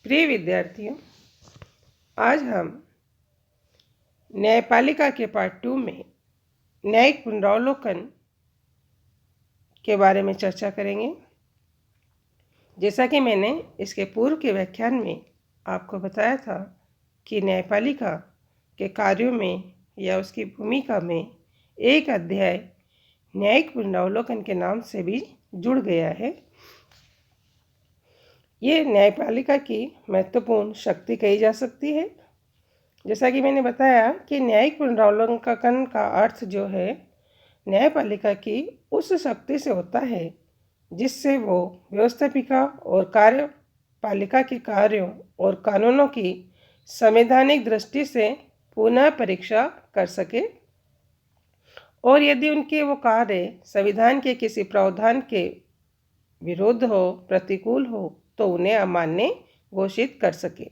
प्रिय विद्यार्थियों, आज हम न्यायपालिका के पार्ट 2 में न्यायिक पुनरावलोकन के बारे में चर्चा करेंगे। जैसा कि मैंने इसके पूर्व के व्याख्यान में आपको बताया था कि न्यायपालिका के कार्यों में या उसकी भूमिका में एक अध्याय न्यायिक पुनरावलोकन के नाम से भी जुड़ गया है। ये न्यायपालिका की महत्वपूर्ण शक्ति कही जा सकती है। जैसा कि मैंने बताया कि न्यायिक पुनरावलोकन का अर्थ जो है न्यायपालिका की उस शक्ति से होता है जिससे वो व्यवस्थापिका और कार्यपालिका के कार्यों और कानूनों की संवैधानिक दृष्टि से पुनः परीक्षा कर सके, और यदि उनके वो कार्य संविधान के किसी प्रावधान के विरुद्ध हो, प्रतिकूल हो, तो उन्हें अमान्य घोषित कर सके।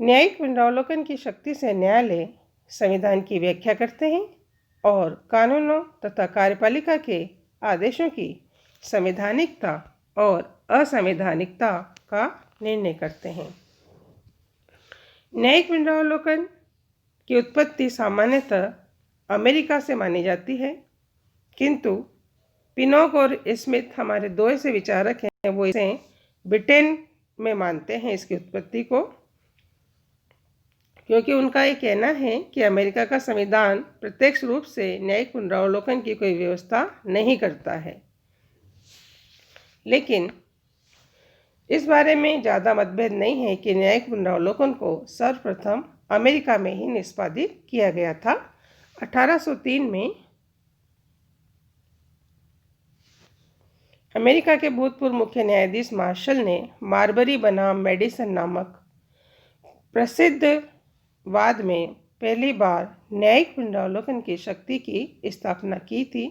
न्यायिक पुनरावलोकन की शक्ति से न्यायालय संविधान की व्याख्या करते हैं और कानूनों तथा कार्यपालिका के आदेशों की संवैधानिकता और असंवैधानिकता का निर्णय करते हैं। न्यायिक पुनरावलोकन की उत्पत्ति सामान्यतः अमेरिका से मानी जाती है, किंतु पिनोक और स्मिथ हमारे दो ऐसे विचारक हैं, वो इसे ब्रिटेन में मानते हैं इसकी उत्पत्ति को, क्योंकि उनका ये कहना है कि अमेरिका का संविधान प्रत्यक्ष रूप से न्यायिक पुनरावलोकन की कोई व्यवस्था नहीं करता है। लेकिन इस बारे में ज़्यादा मतभेद नहीं है कि न्यायिक पुनरावलोकन को सर्वप्रथम अमेरिका में ही निष्पादित किया गया था। 1803 में अमेरिका के भूतपूर्व मुख्य न्यायाधीश मार्शल ने मार्बरी बनाम मेडिसन नामक प्रसिद्ध वाद में पहली बार न्यायिक पुनरावलोकन की शक्ति की स्थापना की थी।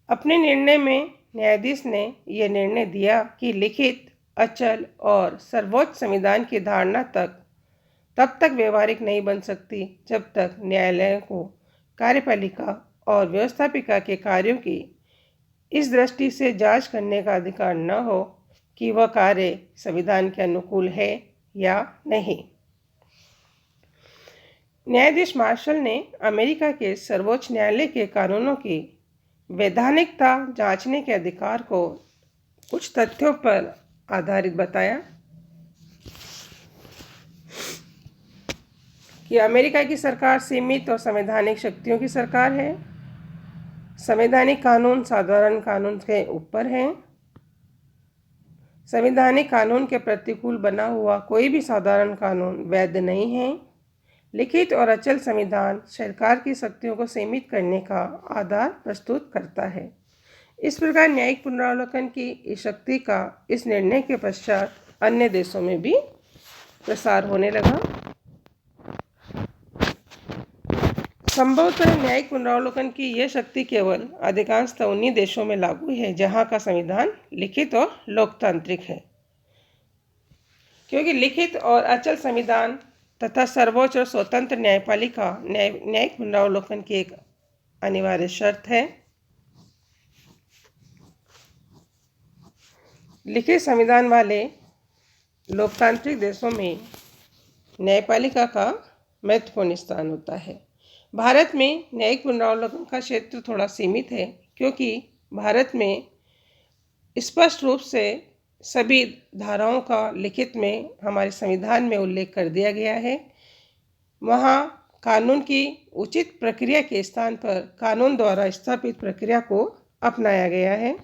अपने निर्णय में न्यायाधीश ने यह निर्णय दिया कि लिखित, अचल और सर्वोच्च संविधान की धारणा तब तक व्यवहारिक नहीं बन सकती जब तक न्यायालयों को कार्यपालिका और व्यवस्थापिका के कार्यों की इस दृष्टि से जांच करने का अधिकार न हो कि वह कार्य संविधान के अनुकूल है या नहीं। न्यायाधीश मार्शल ने अमेरिका के सर्वोच्च न्यायालय के कानूनों की वैधानिकता जांचने के अधिकार को कुछ तथ्यों पर आधारित बताया कि अमेरिका की सरकार सीमित और संवैधानिक शक्तियों की सरकार है। संवैधानिक कानून साधारण कानून के ऊपर हैं। संवैधानिक कानून के प्रतिकूल बना हुआ कोई भी साधारण कानून वैध नहीं है। लिखित और अचल संविधान सरकार की शक्तियों को सीमित करने का आधार प्रस्तुत करता है। इस प्रकार न्यायिक पुनरावलोकन की इस शक्ति का इस निर्णय के पश्चात अन्य देशों में भी प्रसार होने लगा। संभवतः न्यायिक पुनरावलोकन की यह शक्ति केवल अधिकांशतः उन्हीं देशों में लागू है जहां का संविधान लिखित और लोकतांत्रिक है, क्योंकि लिखित और अचल संविधान तथा सर्वोच्च और स्वतंत्र न्यायपालिका न्यायिक पुनरावलोकन की एक अनिवार्य शर्त है। लिखित संविधान वाले लोकतांत्रिक देशों में न्यायपालिका का महत्वपूर्ण स्थान होता है। भारत में न्यायिक पुनरावलोकन का क्षेत्र थोड़ा सीमित है, क्योंकि भारत में स्पष्ट रूप से सभी धाराओं का लिखित में हमारे संविधान में उल्लेख कर दिया गया है। वहाँ कानून की उचित प्रक्रिया के स्थान पर कानून द्वारा स्थापित प्रक्रिया को अपनाया गया है,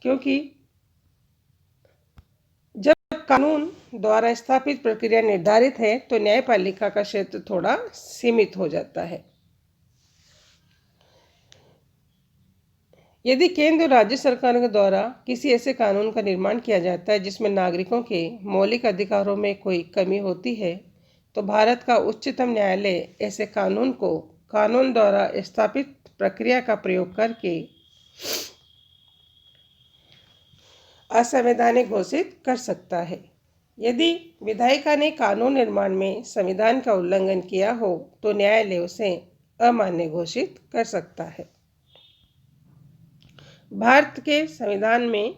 क्योंकि जब कानून द्वारा स्थापित प्रक्रिया निर्धारित है तो न्यायपालिका का क्षेत्र थोड़ा सीमित हो जाता है। यदि केंद्र और राज्य सरकार के द्वारा किसी ऐसे कानून का निर्माण किया जाता है जिसमें नागरिकों के मौलिक अधिकारों में कोई कमी होती है, तो भारत का उच्चतम न्यायालय ऐसे कानून को कानून द्वारा स्थापित प्रक्रिया का प्रयोग करके असंवैधानिक घोषित कर सकता है। यदि विधायिका ने कानून निर्माण में संविधान का उल्लंघन किया हो तो न्यायालय उसे अमान्य घोषित कर सकता है। भारत के संविधान में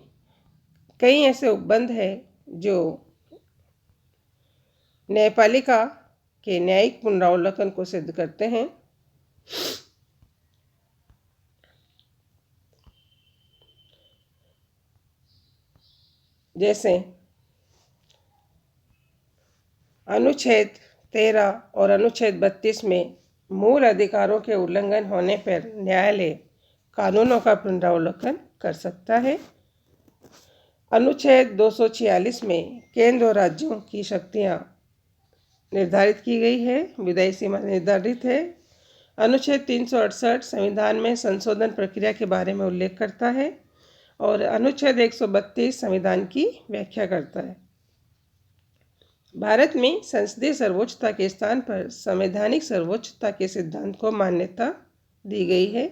कई ऐसे उपबंध हैं जो न्यायपालिका के न्यायिक पुनरावलोकन को सिद्ध करते हैं। जैसे अनुच्छेद 13 और अनुच्छेद 32 में मूल अधिकारों के उल्लंघन होने पर न्यायालय कानूनों का पुनरावलोकन कर सकता है। अनुच्छेद 246 में केंद्र और राज्यों की शक्तियां निर्धारित की गई है, विधायी सीमा निर्धारित है। अनुच्छेद 368 संविधान में संशोधन प्रक्रिया के बारे में उल्लेख करता है और अनुच्छेद 132 संविधान की व्याख्या करता है। भारत में संसदीय सर्वोच्चता के स्थान पर संवैधानिक सर्वोच्चता के सिद्धांत को मान्यता दी गई है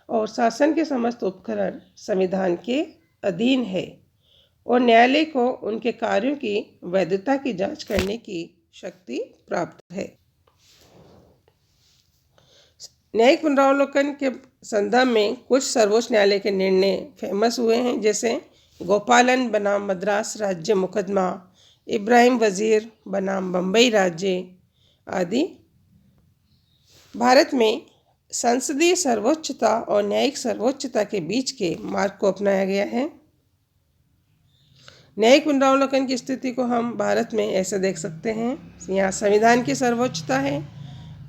और शासन के समस्त उपकरण संविधान के अधीन है और न्यायालय को उनके कार्यों की वैधता की जांच करने की शक्ति प्राप्त है। न्यायिक पुनरावलोकन के संदर्भ में कुछ सर्वोच्च न्यायालय के निर्णय फेमस हुए हैं, जैसे गोपालन बनाम मद्रास राज्य मुकदमा, इब्राहिम वजीर बनाम बम्बई राज्य आदि। भारत में संसदीय सर्वोच्चता और न्यायिक सर्वोच्चता के बीच के मार्ग को अपनाया गया है। न्यायिक पुनरावलोकन की स्थिति को हम भारत में ऐसे देख सकते हैं। यहाँ संविधान की सर्वोच्चता है,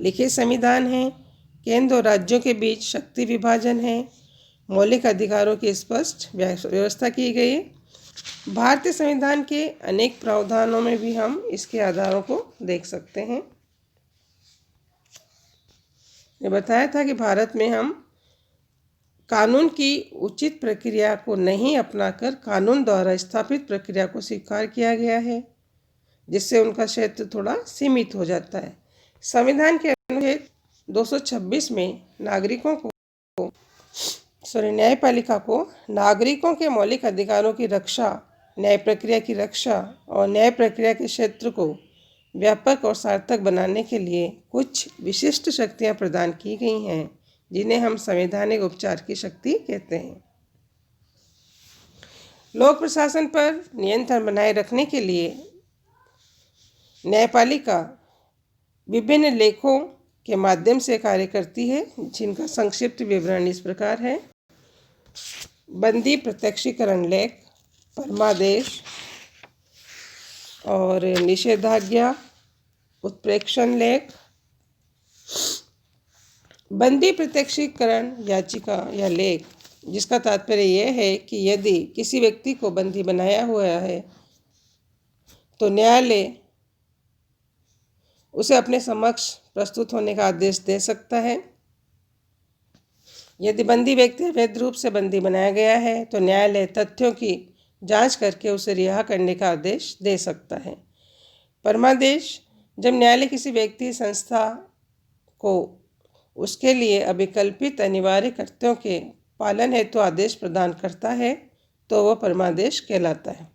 लिखित संविधान है, केंद्र और राज्यों के बीच शक्ति विभाजन है, मौलिक अधिकारों की स्पष्ट व्यवस्था की गई। भारतीय संविधान के अनेक प्रावधानों में भी हम इसके आधारों को देख सकते हैं। ये बताया था कि भारत में हम कानून की उचित प्रक्रिया को नहीं अपनाकर कानून द्वारा स्थापित प्रक्रिया को स्वीकार किया गया है, जिससे उनका क्षेत्र थोड़ा सीमित हो जाता है। संविधान के अनुच्छेद 226 में न्यायपालिका को नागरिकों के मौलिक अधिकारों की रक्षा, न्याय प्रक्रिया की रक्षा और न्याय प्रक्रिया के क्षेत्र को व्यापक और सार्थक बनाने के लिए कुछ विशिष्ट शक्तियां प्रदान की गई हैं, जिन्हें हम संवैधानिक उपचार की शक्ति कहते हैं। लोक प्रशासन पर नियंत्रण बनाए रखने के लिए न्यायपालिका विभिन्न लेखों के माध्यम से कार्य करती है, जिनका संक्षिप्त विवरण इस प्रकार है। बंदी प्रत्यक्षीकरण लेख, परमादेश और निषेधाज्ञा, उत्प्रेक्षण लेख। बंदी प्रत्यक्षीकरण याचिका या लेख, जिसका तात्पर्य यह है कि यदि किसी व्यक्ति को बंदी बनाया हुआ है तो न्यायालय उसे अपने समक्ष प्रस्तुत होने का आदेश दे सकता है। यदि बंदी व्यक्ति अवैध रूप से बंदी बनाया गया है तो न्यायालय तथ्यों की जांच करके उसे रिहा करने का आदेश दे सकता है। परमादेश, जब न्यायालय किसी व्यक्ति संस्था को उसके लिए अभिकल्पित अनिवार्य कर्तव्यों के पालन हेतु आदेश प्रदान करता है तो वह परमादेश कहलाता है।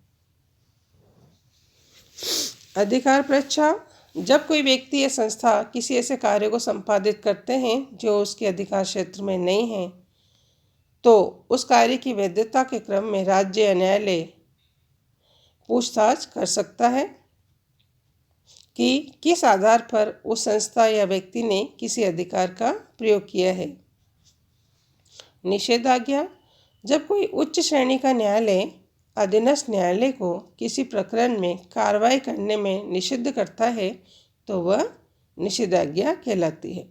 अधिकार परीक्षा, जब कोई व्यक्ति या संस्था किसी ऐसे कार्य को संपादित करते हैं जो उसके अधिकार क्षेत्र में नहीं है, तो उस कार्य की वैधता के क्रम में राज्य या न्यायालय पूछताछ कर सकता है कि किस आधार पर उस संस्था या व्यक्ति ने किसी अधिकार का प्रयोग किया है। निषेधाज्ञा, जब कोई उच्च श्रेणी का न्यायालय अधीनस्थ न्यायालय को किसी प्रकरण में कार्रवाई करने में निषिद्ध करता है तो वह निषेधाज्ञा कहलाती है।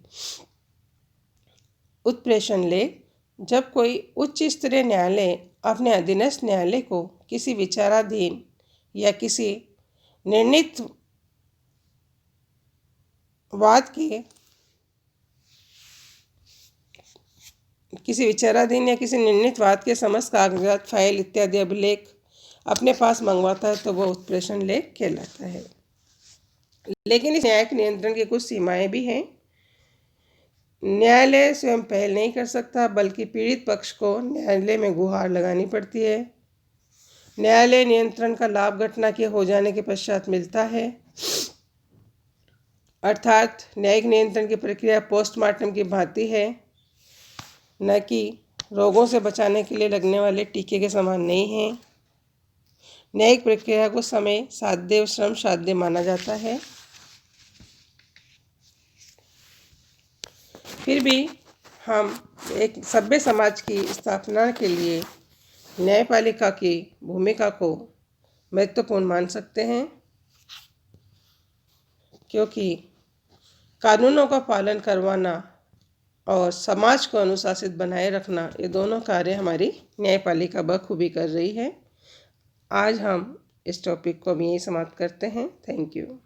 उत्प्रेषण लेख, जब कोई उच्च स्तरीय न्यायालय अपने अधीनस्थ न्यायालय को किसी विचाराधीन या किसी निर्णीत वाद के समस्त कागजात, फाइल इत्यादि अभिलेख अपने पास मंगवाता है तो वह उत्प्रेषण लेख कहलाता है। लेकिन इस न्यायिक नियंत्रण की कुछ सीमाएं भी हैं। न्यायालय स्वयं पहल नहीं कर सकता, बल्कि पीड़ित पक्ष को न्यायालय में गुहार लगानी पड़ती है। न्यायालय नियंत्रण का लाभ घटना के हो जाने के पश्चात मिलता है, अर्थात न्यायिक नियंत्रण की प्रक्रिया पोस्टमार्टम की भांति है, न कि रोगों से बचाने के लिए लगने वाले टीके के समान नहीं हैं। न्यायिक प्रक्रिया को समय साध्य और श्रम साध्य माना जाता है। फिर भी हम एक सभ्य समाज की स्थापना के लिए न्यायपालिका की भूमिका को महत्वपूर्ण मान सकते हैं, क्योंकि कानूनों का पालन करवाना और समाज को अनुशासित बनाए रखना, ये दोनों कार्य हमारी न्यायपालिका बखूबी कर रही है। आज हम इस टॉपिक को भी यहीं समाप्त करते हैं। Thank you.